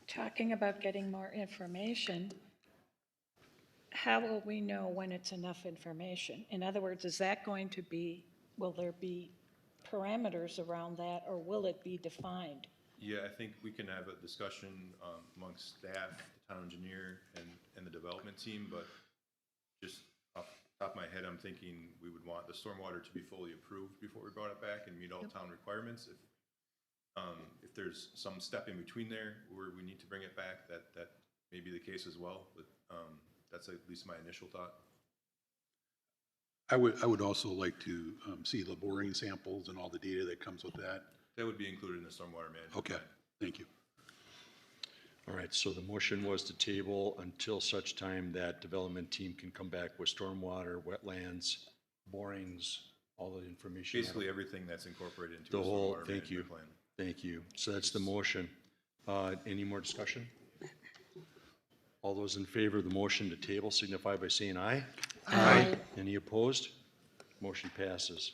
Talking about getting more information, how will we know when it's enough information? In other words, will there be parameters around that, or will it be defined? Yeah, I think we can have a discussion amongst staff, the town engineer, and the development team, but just off the top of my head, I'm thinking we would want the stormwater to be fully approved before we brought it back and meet all town requirements. If there's some step in between there where we need to bring it back, that may be the case as well, but that's at least my initial thought. I would also like to see the boring samples and all the data that comes with that. That would be included in the stormwater management. Okay, thank you. All right, so the motion was to table until such time that development team can come back with stormwater, wetlands, borings, all the information. Basically everything that's incorporated into the whole, stormwater thank you, management plan. thank you. So that's the motion. Any more discussion? All those in favor of the motion to table signify by saying aye. Aye. Any opposed? Motion passes.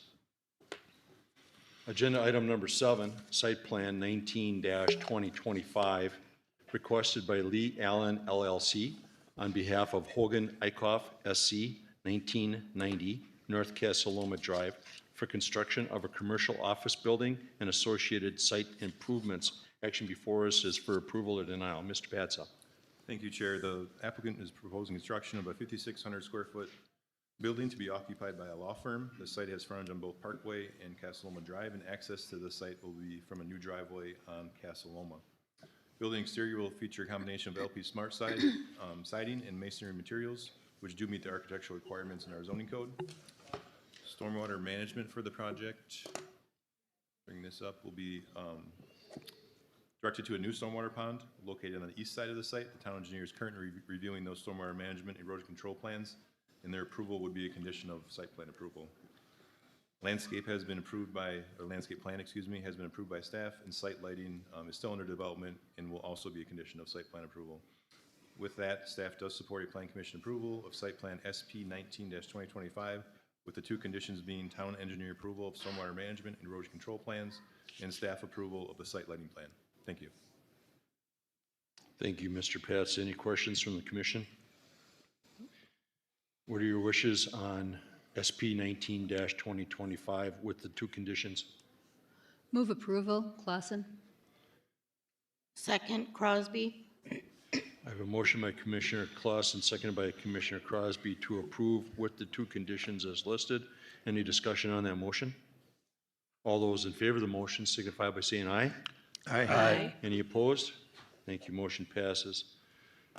Agenda item number 7, site plan 19-2025, requested by Lee Allen LLC on behalf of Hogan Eichhoff SC, 1990 North Casaloma Drive, for construction of a commercial office building and associated site improvements. Action before us is for approval or denial. Mr. Patsa. Thank you, Chair. The applicant is proposing construction of a 5,600 square foot building to be occupied by a law firm. The site has frontage on both Parkway and Casaloma Drive, and access to the site will be from a new driveway on Casaloma. Building exterior will feature a combination of LP Smart siding and masonry materials, which do meet the architectural requirements in our zoning code. Stormwater management for the project, bring this up, will be directed to a new stormwater pond located on the east side of the site. The town engineer is currently reviewing those stormwater management erosion control plans, and their approval would be a condition of site plan approval. Landscape has been approved by, or landscape plan, excuse me, has been approved by staff, and site lighting is still under development and will also be a condition of site plan approval. With that, staff does support a plan commission approval of site plan SP 19-2025, with the two conditions being town engineer approval of stormwater management and erosion control plans, and staff approval of the site lighting plan. Thank you. Thank you, Mr. Pats. Any questions from the commission? What are your wishes on SP 19-2025 with the two conditions? Move approval, Clausen. Second, Crosby. I have a motion by Commissioner Clausen, seconded by Commissioner Crosby to approve with the 2 conditions as listed. Any discussion on that motion? All those in favor of the motion signify by saying aye. Aye. Any opposed? Thank you, motion passes.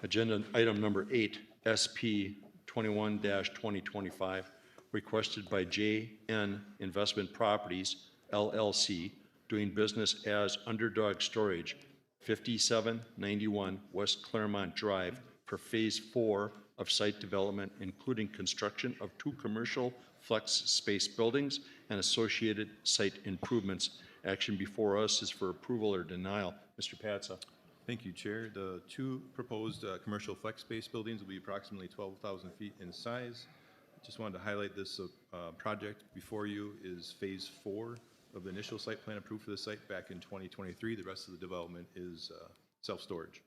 Agenda item number 8, SP 21-2025, requested by JN Investment Properties, LLC, doing business as Underdog Storage, 5791 West Claremont Drive, for Phase 4 of site development, including construction of 2 commercial flex space buildings and associated site improvements. Action before us is for approval or denial. Mr. Patsa. Thank you, Chair. The 2 proposed commercial flex space buildings will be approximately 12,000 feet in size. Just wanted to highlight this project before you is Phase 4 of the initial site plan approved for the site back in 2023. The rest of the development is self-storage.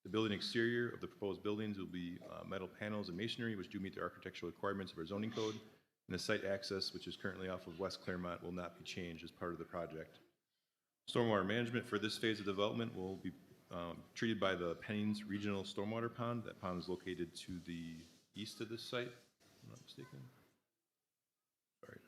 The building exterior of the proposed buildings will be metal panels and masonry, which do meet the architectural requirements of our zoning code. And the site access, which is currently off of West Claremont, will not be changed as part of the project. Stormwater management for this phase of development will be treated by the Pennings Regional Stormwater Pond. That pond is located to the east of this site, if I'm not mistaken. Sorry.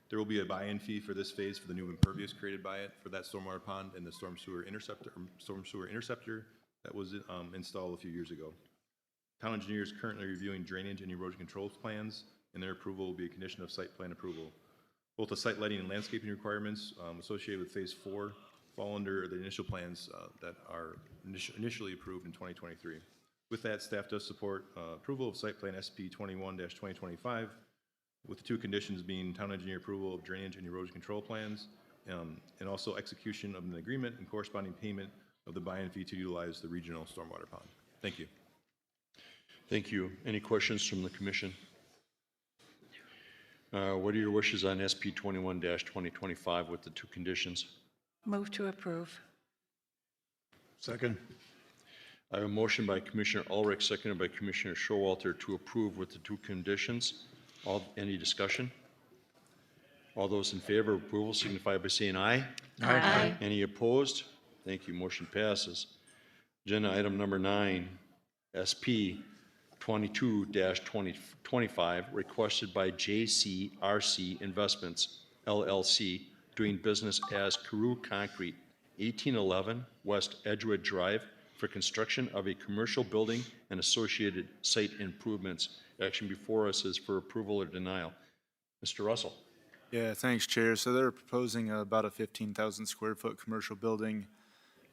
There will be a buy-in fee for this phase for the new impervious created by it for that stormwater pond and the storm sewer interceptor that was installed a few years ago. Town engineer is currently reviewing drainage and erosion control plans, and their approval will be a condition of site plan approval. Both the site lighting and landscaping requirements associated with Phase 4 fall under the initial plans that are initially approved in 2023. With that, staff does support approval of site plan SP 21-2025, with the 2 conditions being town engineer approval of drainage and erosion control plans, and also execution of an agreement and corresponding payment of the buy-in fee to utilize the regional stormwater pond. Thank you. Thank you. Any questions from the commission? What are your wishes on SP 21-2025 with the 2 conditions? Move to approve. Second. I have a motion by Commissioner Ulrich, seconded by Commissioner Showalter to approve with the 2 conditions. Any discussion? All those in favor of approval signify by saying aye. Aye. Any opposed? Thank you. Motion passes. Agenda item number 9, SP 22-2025, requested by JCRC Investments, LLC, doing business as Carew Concrete, 1811 West Edgewood Drive, for construction of a commercial building and associated site improvements. Action before us is for approval or denial. Mr. Russell. Yeah, thanks, Chair. So they're proposing about a 15,000 square foot commercial building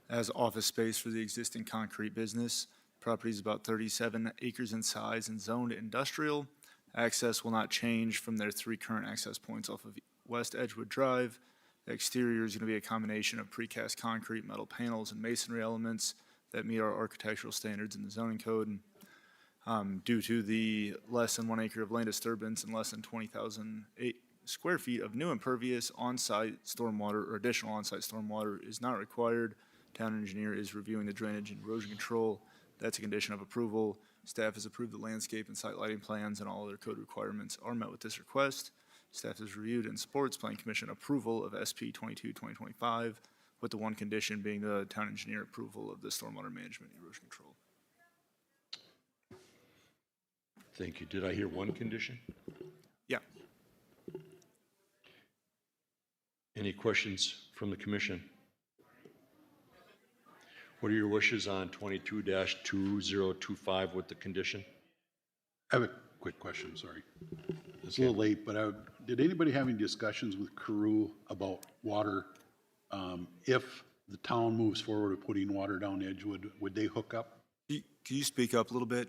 as office space for the existing concrete business. Property is about 37 acres in size and zoned industrial. Access will not change from their 3 current access points off of West Edgewood Drive. The exterior is going to be a combination of precast concrete, metal panels, and masonry elements that meet our architectural standards in the zoning code. Due to the less than 1 acre of land disturbance and less than 20,000 square feet of new impervious on-site stormwater or additional on-site stormwater is not required. Town engineer is reviewing the drainage and erosion control. That's a condition of approval. Staff has approved the landscape and site lighting plans, and all other code requirements are met with this request. Staff has reviewed and supports Plan Commission approval of SP 22-2025, with the 1 condition being the town engineer approval of the stormwater management and erosion control. Thank you. Did I hear 1 condition? Yeah. Any questions from the commission? What are your wishes on 22-2025 with the condition? I have a quick question, sorry. It's a little late, but did anybody have any discussions with Carew about water? If the town moves forward with putting water down Edgewood, would they hook up? Can you speak up a little bit?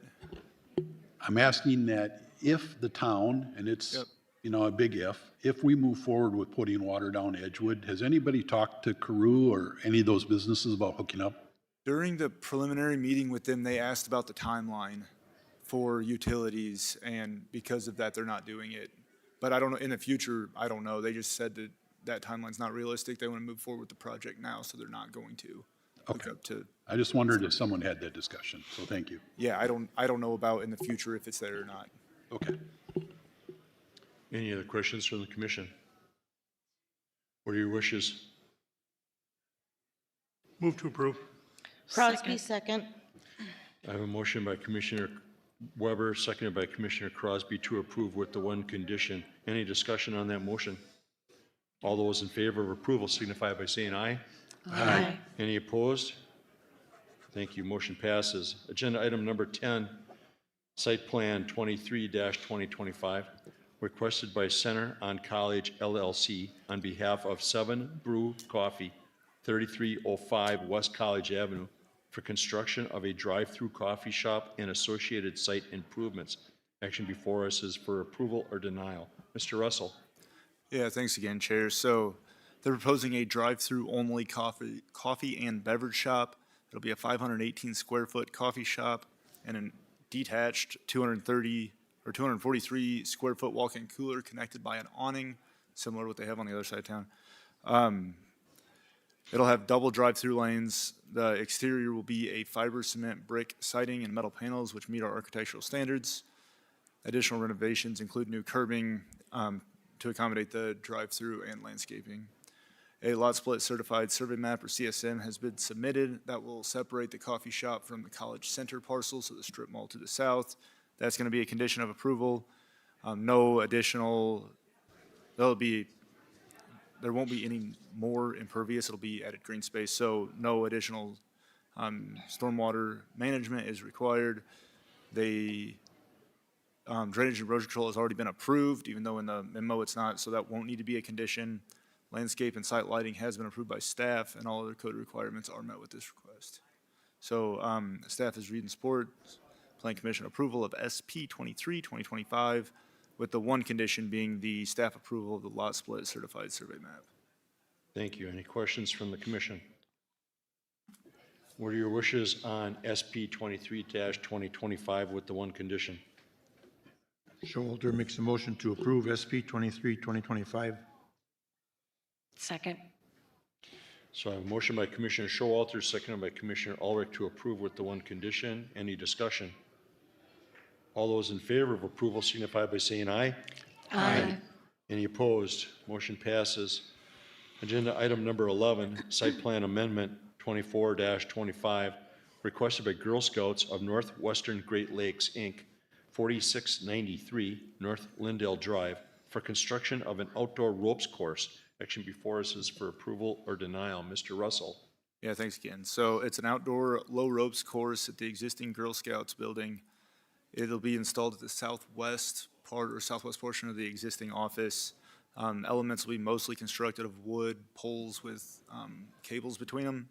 I'm asking that if the town, and it's, you know, a big if we move forward with putting water down Edgewood, has anybody talked to Carew or any of those businesses about hooking up? During the preliminary meeting with them, they asked about the timeline for utilities, and because of that, they're not doing it. But I don't know, in the future, I don't know. They just said that that timeline's not realistic. They want to move forward with the project now, so they're not going to hook up to. I just wondered if someone had that discussion, so thank you. Yeah, I don't know about in the future if it's there or not. Okay. Any other questions from the commission? What are your wishes? Move to approve. Crosby, second. I have a motion by Commissioner Weber, seconded by Commissioner Crosby to approve with the one condition. Any discussion on that motion? All those in favor of approval signify by saying aye. Aye. Any opposed? Thank you. Motion passes. Agenda item number 10, Site Plan 23-2025, requested by Center on College LLC on behalf of 7 Brew Coffee, 3305 West College Avenue, for construction of a drive-through coffee shop and associated site improvements. Action before us is for approval or denial. Mr. Russell. Yeah, thanks again, Chair. So they're proposing a drive-through only coffee and beverage shop. It'll be a 518 square foot coffee shop and a detached 243 square foot walk-in cooler connected by an awning, similar to what they have on the other side of town. It'll have double drive-through lanes. The exterior will be a fiber cement brick siding and metal panels, which meet our architectural standards. Additional renovations include new curbing to accommodate the drive-through and landscaping. A lot split certified survey map, or CSM, has been submitted that will separate the coffee shop from the college center parcel, so the strip mall to the south. That's going to be a condition of approval. No additional, there won't be any more impervious. It'll be added green space, so no additional stormwater management is required. Drainage and erosion control has already been approved, even though in the memo it's not, so that won't need to be a condition. Landscape and site lighting has been approved by staff, and all other code requirements are met with this request. So staff is reading support, Plan Commission approval of SP 23-2025, with the one condition being the staff approval of the lot split certified survey map. Thank you. Any questions from the commission? What are your wishes on SP 23-2025 with the one condition? Showalter makes a motion to approve SP 23-2025. Second. So I have a motion by Commissioner Showalter, seconded by Commissioner Ulrich to approve with the one condition. Any discussion? All those in favor of approval signify by saying aye. Aye. Any opposed? Motion passes. Agenda item number 11, Site Plan Amendment 24-25, requested by Girl Scouts of Northwestern Great Lakes, Inc., 4693 North Lindale Drive, for construction of an outdoor ropes course. Action before us is for approval or denial. Mr. Russell. Yeah, thanks again. So it's an outdoor low ropes course at the existing Girl Scouts building. It'll be installed at the southwest portion of the existing office. Elements will be mostly constructed of wood, poles with cables between them.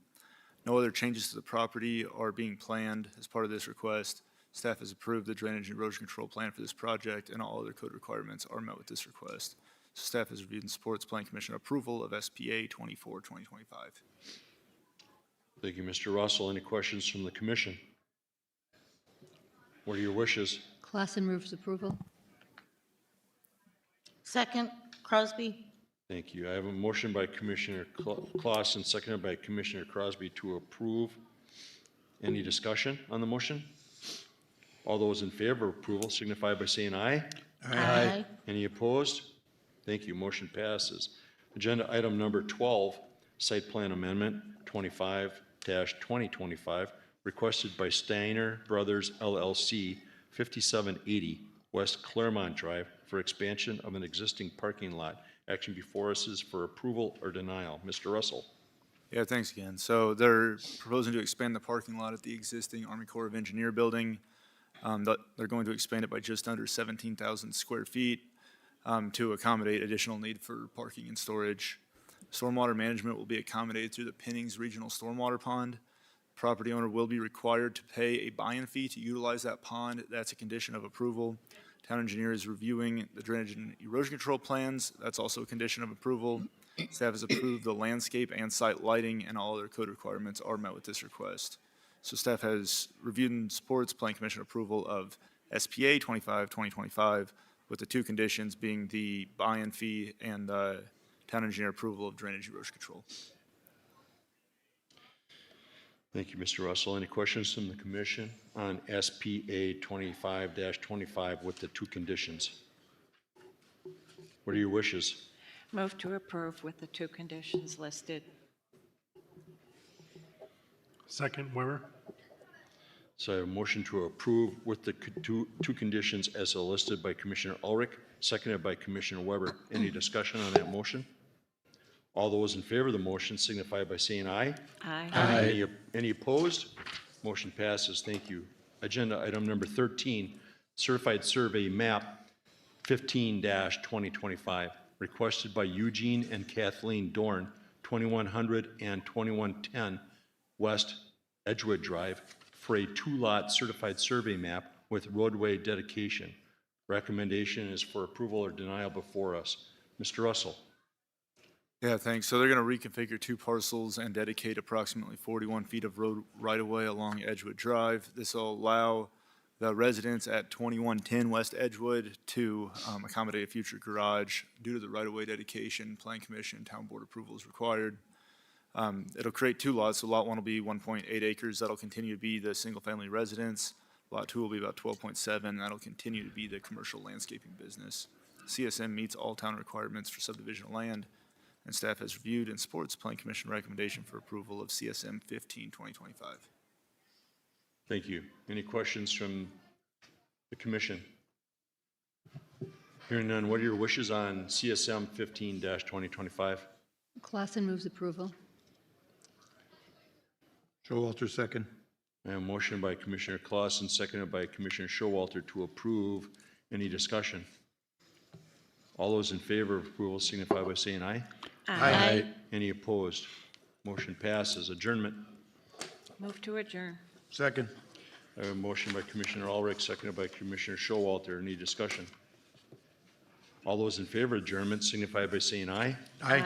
No other changes to the property are being planned as part of this request. Staff has approved the drainage and erosion control plan for this project, and all other code requirements are met with this request. So staff has reviewed and supports Plan Commission approval of SPA 24-2025. Thank you, Mr. Russell. Any questions from the commission? What are your wishes? Clausen moves approval. Second, Crosby. Thank you. I have a motion by Commissioner Clausen, seconded by Commissioner Crosby to approve. Any discussion on the motion? All those in favor of approval signify by saying aye. Aye. Any opposed? Thank you. Motion passes. Agenda item number 12, Site Plan Amendment 25-2025, requested by Steiner Brothers LLC, 5780 West Claremont Drive, for expansion of an existing parking lot. Action before us is for approval or denial. Mr. Russell. Yeah, thanks again. So they're proposing to expand the parking lot at the existing Army Corps of Engineer building. They're going to expand it by just under 17,000 square feet to accommodate additional need for parking and storage. Stormwater management will be accommodated through the Pinnings Regional Stormwater Pond. Property owner will be required to pay a buy-in fee to utilize that pond. That's a condition of approval. Town engineer is reviewing the drainage and erosion control plans. That's also a condition of approval. Staff has approved the landscape and site lighting, and all other code requirements are met with this request. So staff has reviewed and supports Plan Commission approval of SPA 25-2025, with the two conditions being the buy-in fee and town engineer approval of drainage erosion control. Thank you, Mr. Russell. Any questions from the commission on SPA 25-25 with the two conditions? What are your wishes? Move to approve with the two conditions listed. Second, Weber. So I have a motion to approve with the two conditions as listed by Commissioner Ulrich, seconded by Commissioner Weber. Any discussion on that motion? All those in favor of the motion signify by saying aye. Aye. Any opposed? Motion passes. Thank you. Agenda item number 13, certified survey map 15-2025, requested by Eugene and Kathleen Dorn, 2100 and 2110 West Edgewood Drive, for a two-lot certified survey map with roadway dedication. Recommendation is for approval or denial before us. Mr. Russell. Yeah, thanks. So they're going to reconfigure two parcels and dedicate approximately 41 feet of road right-of-way along Edgewood Drive. This will allow the residents at 2110 West Edgewood to accommodate a future garage. Due to the right-of-way dedication, Plan Commission, Town Board approval is required. It'll create two lots. So lot 1 will be 1.8 acres. That'll continue to be the single-family residence. Lot 2 will be about 12.7. That'll continue to be the commercial landscaping business. CSM meets all town requirements for subdivision of land, and staff has reviewed and supports Plan Commission recommendation for approval of CSM 15-2025. Thank you. Any questions from the commission? Hearing none, what are your wishes on CSM 15-2025? Clausen moves approval. Showalter, second. I have a motion by Commissioner Clausen, seconded by Commissioner Showalter to approve. Any discussion? All those in favor of approval signify by saying aye. Aye. Any opposed? Motion passes. Adjournment. Move to adjourn. Second. I have a motion by Commissioner Ulrich, seconded by Commissioner Showalter. Any discussion? All those in favor of adjournment signify by saying aye. Aye.